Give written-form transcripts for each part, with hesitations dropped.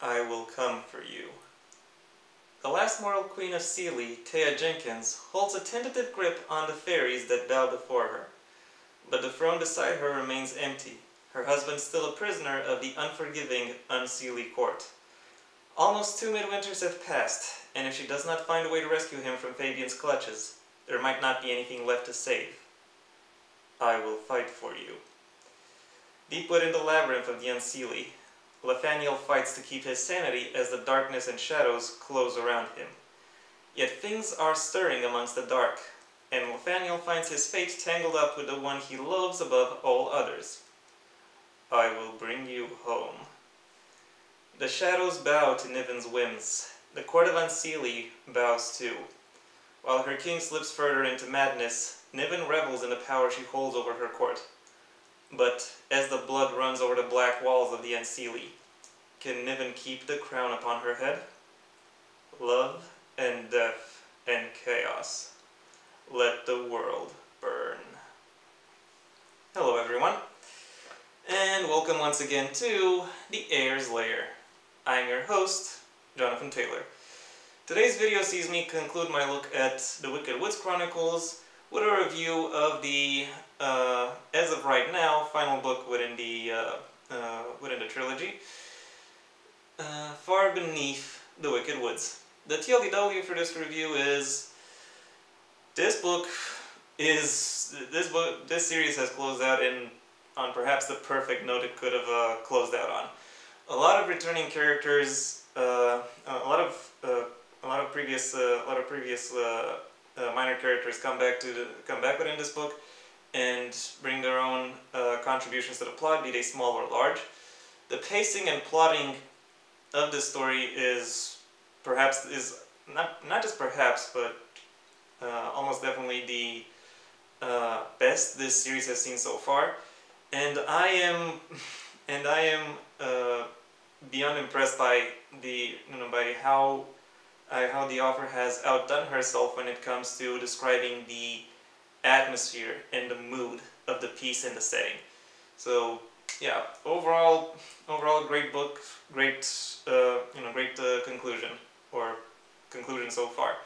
I will come for you. The last mortal queen of Seelie, Thea Jenkins, holds a tentative grip on the fairies that bow before her. But the throne beside her remains empty, her husband still a prisoner of the unforgiving, unseelie court. Almost 2 midwinters have passed, and if she does not find a way to rescue him from Fabian's clutches, there might not be anything left to save. I will fight for you. Deep within the labyrinth of the unseelie, Nathaniel fights to keep his sanity as the darkness and shadows close around him. Yet things are stirring amongst the dark, and Nathaniel finds his fate tangled up with the one he loves above all others. I will bring you home. The shadows bow to Niven's whims. The court of Unseelie bows too. While her king slips further into madness, Niven revels in the power she holds over her court. But as the blood runs over the black walls of the Unseelie, can Niven keep the crown upon her head? Love and death and chaos. Let the world burn. Hello everyone, and welcome once again to the Heir's Lair. I'm your host, Jonathan Taylor. Today's video sees me conclude my look at the Wicked Woods Chronicles with a review of the, as of right now, final book within the trilogy, Far Beneath the Wicked Woods. The TLDW for this review is this series has closed out on perhaps the perfect note it could have closed out on. A lot of returning characters, a lot of previous minor characters come back within this book and bring their own contributions to the plot, be they small or large. The pacing and plotting of this story is not just perhaps, but almost definitely the best this series has seen so far, and I am beyond impressed by how the author has outdone herself when it comes to describing the atmosphere and the mood of the piece and the setting. So yeah, overall great book, great conclusion so far.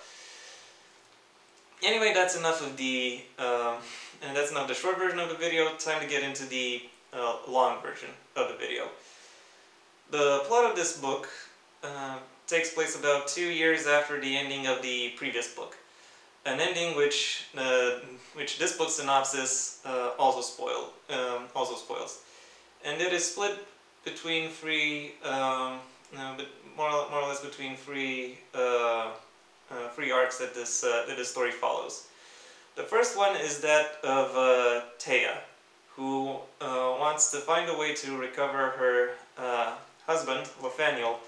Anyway, that's enough of the short version of the video. Time to get into the long version of the video. The plot of this book takes place about 2 years after the ending of the previous book. An ending which this book's synopsis also spoils. And it is split between more or less between three arcs that this story follows. The first one is that of Thea, who wants to find a way to recover her husband, Nathaniel,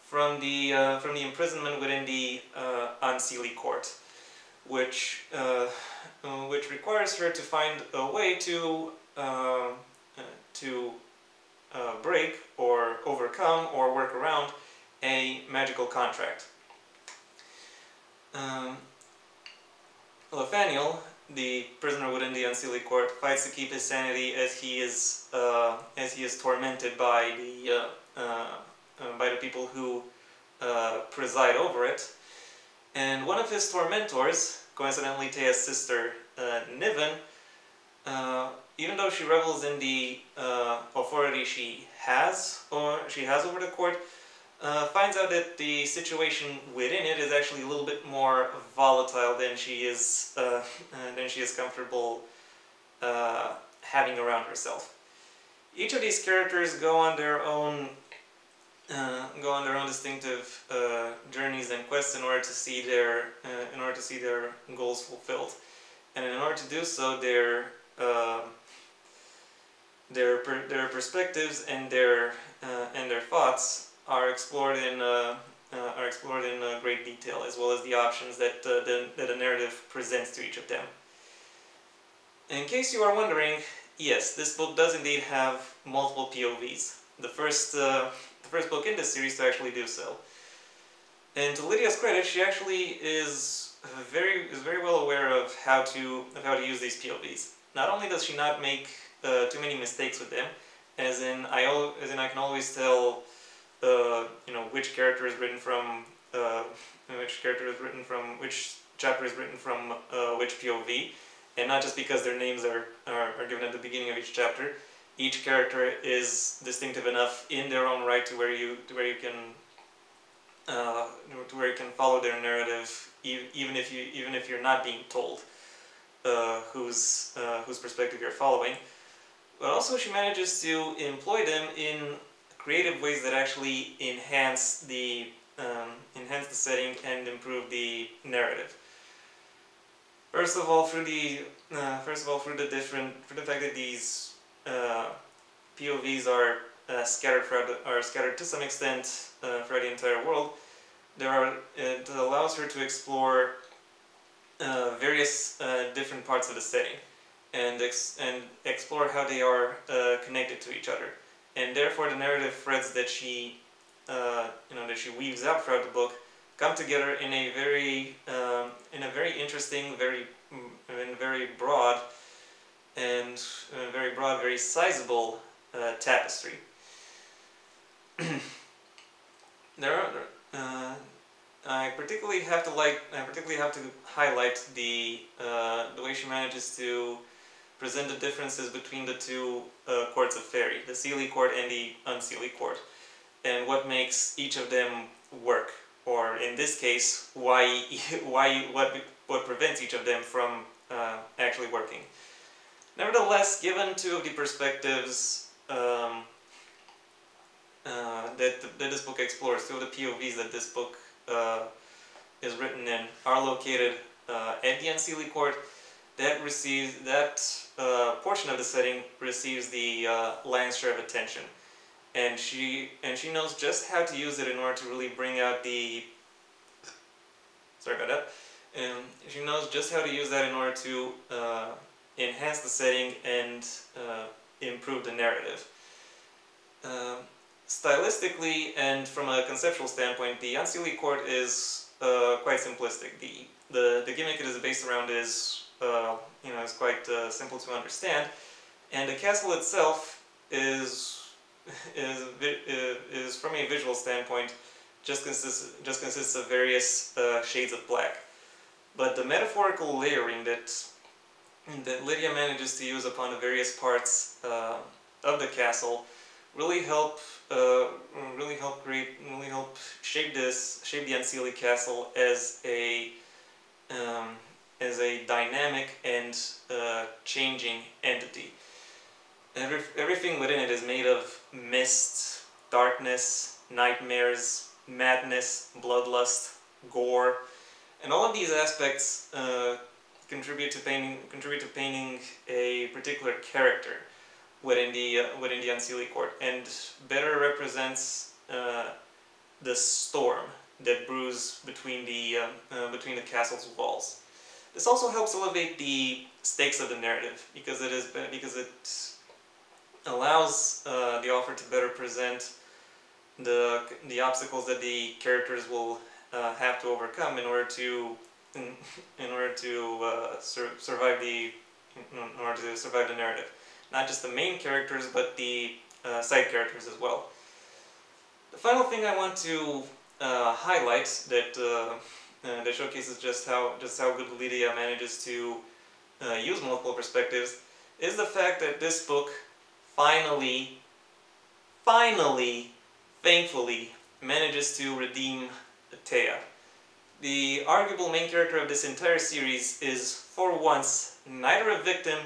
from the imprisonment within the Unseelie court, which requires her to find a way to break or overcome or work around a magical contract. Nathaniel, the prisoner within the Unseelie court, fights to keep his sanity as he is tormented by the people who preside over it. And one of his tormentors, coincidentally Thea's sister Niven, even though she revels in the authority she has over the court, finds out that the situation within it is actually a little bit more volatile than she is comfortable having around herself. Each of these characters go on their own distinctive journeys and quests in order to see their goals fulfilled, and in order to do so, their perspectives and their thoughts are explored in great detail, as well as the options that the narrative presents to each of them. In case you are wondering, yes, this book does indeed have multiple POVs. The first book in this series to actually do so. And to Lydia's credit, she actually is very well aware of how to use these POVs. Not only does she not make too many mistakes with them, as in I can always tell which character is written from, which chapter is written from which POV, and not just because their names are given at the beginning of each chapter. Each character is distinctive enough in their own right to where you can follow their narrative, even if you're not being told whose perspective you're following. But also she manages to employ them in creative ways that actually enhance the setting and improve the narrative. First of all, through the fact that these POVs are scattered to some extent throughout the entire world, it allows her to explore various different parts of the setting and explore how they are connected to each other, and therefore the narrative threads that she weaves out throughout the book come together in a very interesting, very broad, very sizable tapestry. I particularly have to highlight the way she manages to present the differences between the two courts of fairy, the Seelie court and the Unseelie court, and what makes each of them work, or in this case, what prevents each of them from actually working. Nevertheless, given two of the perspectives that this book explores, two of the POVs that this book is written in, are located at the Unseelie court, that portion of the setting receives the lion's share of attention, and she knows just how to use it in order to really bring out the. Sorry about that. And she knows just how to use that in order to enhance the setting and improve the narrative. Stylistically and from a conceptual standpoint, the Unseelie court is quite simplistic. The gimmick it is based around is quite simple to understand, and the castle itself is from a visual standpoint just consists of various shades of black. But the metaphorical layering that Lydia manages to use upon the various parts of the castle really help shape the Unseelie castle as a dynamic and changing entity. Everything within it is made of mist, darkness, nightmares, madness, bloodlust, gore, and all of these aspects contribute to painting a particular character within the Unseelie court, and better represents the storm that brews between the castle's walls. This also helps elevate the stakes of the narrative because it allows the author to better present the obstacles that the characters will have to overcome in order to survive the narrative. Not just the main characters, but the side characters as well. The final thing I want to highlight that showcases just how good Lydia manages to use multiple perspectives is the fact that this book finally, thankfully, manages to redeem Thea. The arguable main character of this entire series is, for once, neither a victim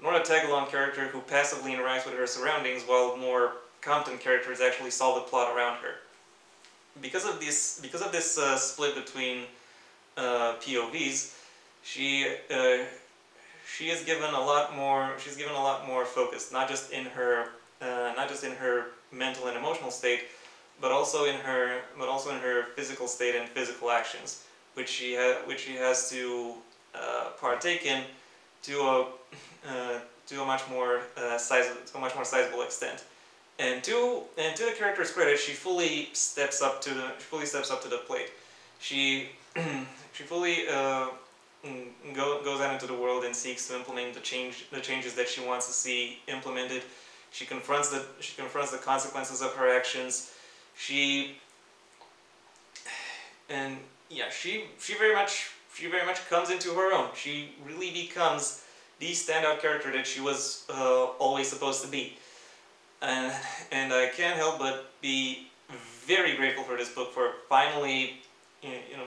nor a tag-along character who passively interacts with her surroundings while more competent characters actually solve the plot around her. Because of this split between POVs, she is given a lot more focus, not just in her mental and emotional state, but also in her physical state and physical actions, which she has to partake in to a much more sizable extent. And to the character's credit, she fully steps up to the plate. She fully goes out into the world and seeks to implement the changes that she wants to see implemented. She confronts the consequences of her actions. She and yeah, she very much comes into her own. She really becomes the standout character that she was always supposed to be. And I can't help but be very grateful for this book for finally,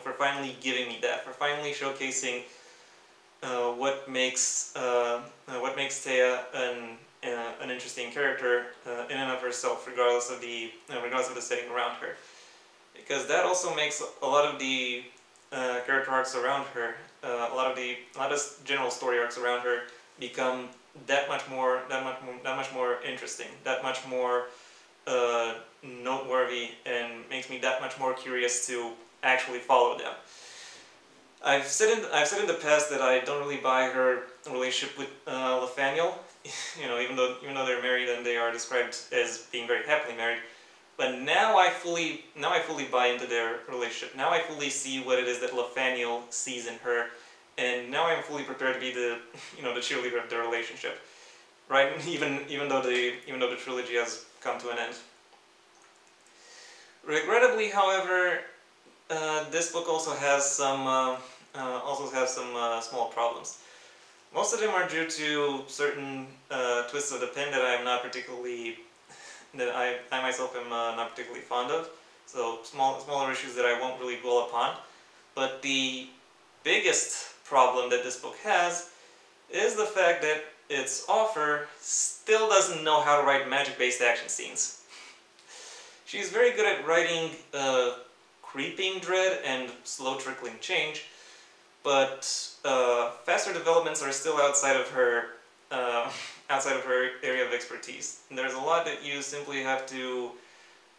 for finally giving me that, for finally showcasing what makes Thea an interesting character in and of herself, regardless of the setting around her. Because that also makes a lot of the character arcs around her, a lot of general story arcs around her become that much more interesting, that much more noteworthy, and makes me that much more curious to actually follow them. I've said in the past that I don't really buy her relationship with Nathaniel, even though they're married and they are described as being very happily married. But now I fully buy into their relationship. Now I fully see what it is that Nathaniel sees in her, and now I'm fully prepared to be the the cheerleader of their relationship. Right? Even though the trilogy has come to an end. Regrettably, however, this book also has some small problems. Most of them are due to certain twists of the pen that I'm not particularly I myself am not particularly fond of. So smaller issues that I won't really dwell upon. But the biggest problem that this book has is the fact that its author still doesn't know how to write magic-based action scenes. She's very good at writing creeping dread and slow trickling change, but faster developments are still outside of her area of expertise. And there's a lot that you simply have to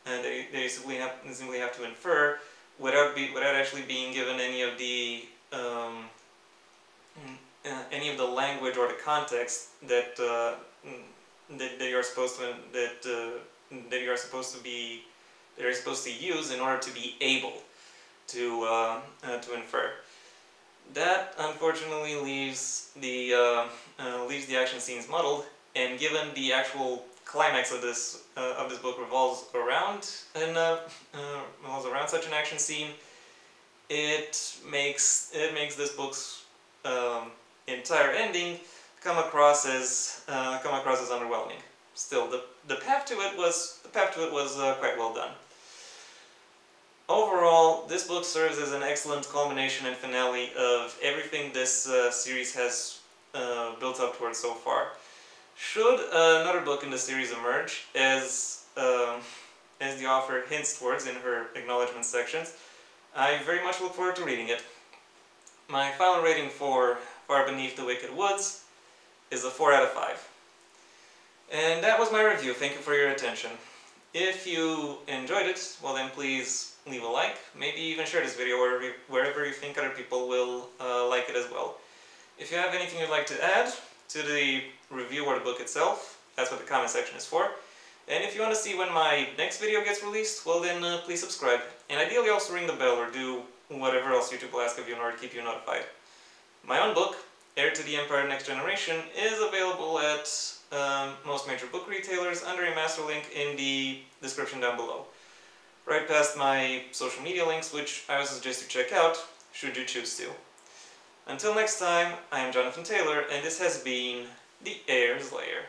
they simply have to infer without actually being given any of the language or the context that you're supposed to use in order to be able to infer. That unfortunately leaves the action scenes muddled, and given the actual climax of this book revolves around such an action scene, it makes this book's entire ending come across as underwhelming. Still, the path to it was quite well done. Overall, this book serves as an excellent culmination and finale of everything this series has built up towards so far. Should another book in the series emerge, as the author hints towards in her acknowledgement sections, I very much look forward to reading it. My final rating for Far Beneath the Wicked Woods is a 4 out of 5. And that was my review. Thank you for your attention. If you enjoyed it, well then please leave a like, maybe even share this video wherever you think other people will like it as well. If you have anything you'd like to add to the review or the book itself, that's what the comment section is for. And if you want to see when my next video gets released, well then please subscribe. And ideally also ring the bell or do whatever else YouTube will ask of you in order to keep you notified. My own book, Heir to the Empire Next Generation, is available at most major book retailers under a master link in the description down below. Right past my social media links, which I also suggest you check out, should you choose to. Until next time, I am Jonathan Taylor, and this has been the Heir's Lair.